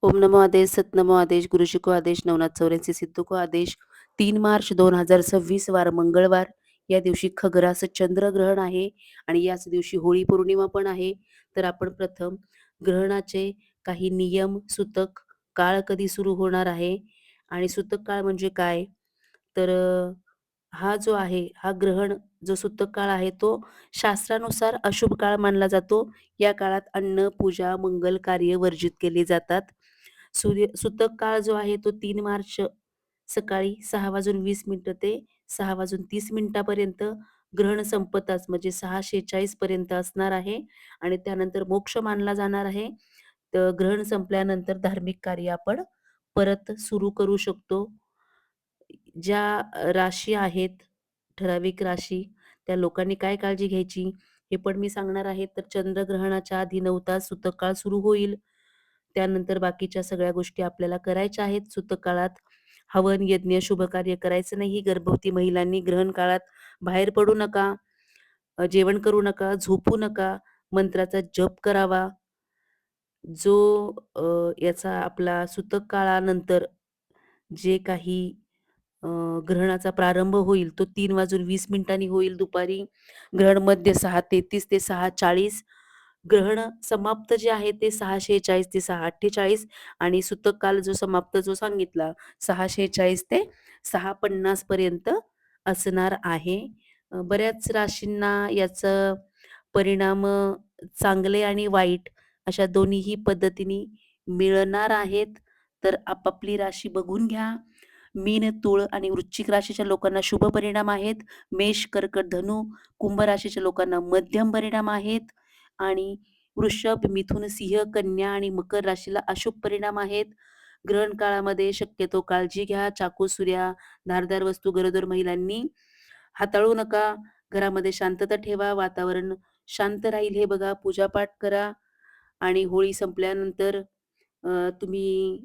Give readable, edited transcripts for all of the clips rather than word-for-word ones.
ओम नमो आदेश, सतनमो आदेश, गुरुजी को आदेश, नवनाथ चौऱ्यासी सिद्धो को आदेश. 3 मार्च 2026 वार मंगळवार. या दिवशी खग्रास चंद्रग्रहण आहे आणि याच दिवशी होळी पौर्णिमा पण आहे. तर आपण प्रथम ग्रहणाचे काही नियम, सूतक, काळ कधी सुरू होणार आहे आणि सूतक काळ म्हणजे काय? तर हा जो आहे, हा ग्रहण जो सूतक काळ आहे, तो शास्त्रानुसार अशुभ काळ मानला जातो. या काळात अन्न, पूजा, मंगल कार्य वर्जित केली जातात. सूतक काळ जो आहे तो 3 मार्च सकाळी 6:20 ते 6:30 पर्यंत ग्रहण संपताच म्हणजे 6:46 पर्यंत असणार आहे आणि त्यानंतर मोक्ष मानला जाणार आहे. तर ग्रहण संपल्यानंतर धार्मिक कार्य आपण परत सुरू करू शकतो. ज्या राशी आहेत, ठराविक राशी, त्या लोकांनी काय काळजी घ्यायची, हे पण मी सांगणार आहे. तर चंद्रग्रहणाच्या आधी 9 तास सूतक काळ सुरू होईल. त्यानंतर बाकीच्या सगळ्या गोष्टी आपल्याला करायच्या आहेत सूतक काळात. हवन, यज्ञ, शुभकार्य करायचं नाही. गर्भवती महिलांनी ग्रहण काळात बाहेर पडू नका, जेवण करू नका, झोपू नका, मंत्राचा जप करावा. जो याचा आपला सूतक काळानंतर जे काही अ, ग्रहणाचा प्रारंभ होईल तो 3:20 होईल दुपारी. ग्रहण मध्य 6:33 ते 6:40. ग्रहण समाप्त जे आहे ते 6:46 ते 6:48 आणि सूतक काल जो समाप्त जो सांगितला 6:46 ते 6:50 पर्यंत असणार आहे. बऱ्याच राशींना याचं परिणाम चांगले आणि वाईट अशा दोन्हीही पद्धतीने मिळणार आहेत. तर आपापली राशी बघून घ्या. मीन, तूळ आणि वृश्चिक राशीच्या लोकांना शुभ परिणाम आहेत. मेष, कर्कट, धनु, कुंभ राशीच्या लोकांना मध्यम परिणाम आहेत आणि वृषभ, मिथुन, सिंह, कन्या आणि मकर राशीला अशुभ परिणाम आहेत. ग्रहण काळामध्ये शक्यतो काळजी घ्या. चाकू, सुऱ्या, धारदार वस्तू गरोदर महिलांनी हाताळू नका. घरामध्ये शांतता ठेवा. वातावरण शांत राहील हे बघा. पूजापाठ करा आणि होळी संपल्यानंतर तुम्ही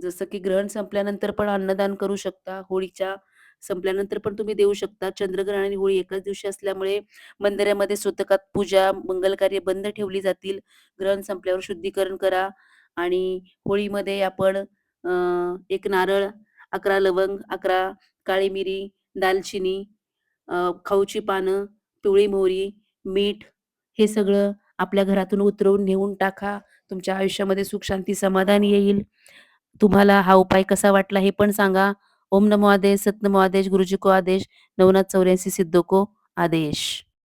जसं की ग्रहण संपल्यानंतर पण अन्नदान करू शकता. होळीच्या संपल्यानंतर पण तुम्ही देऊ शकता. चंद्रग्रहण आणि होळी एकाच दिवशी असल्यामुळे मंदिरामध्ये सूतकात पूजा, मंगलकार्य बंद ठेवली जातील. ग्रहण संपल्यावर शुद्धीकरण करा आणि होळीमध्ये आपण 1 नारळ, 11 लवंग, 11 काळी मिरी, दालचिनी, खाऊची पानं, पिवळी मोहरी, मीठ हे सगळं आपल्या घरातून उतरवून नेऊन टाका. तुमच्या आयुष्यामध्ये सुख, शांती, समाधान येईल. तुम्हाला हा उपाय कसा वाटला हे पण सांगा. ओम नमो आदेश, सत नमो आदेश, गुरुजी को आदेश, नवनाथ 84 सिद्धों को आदेश.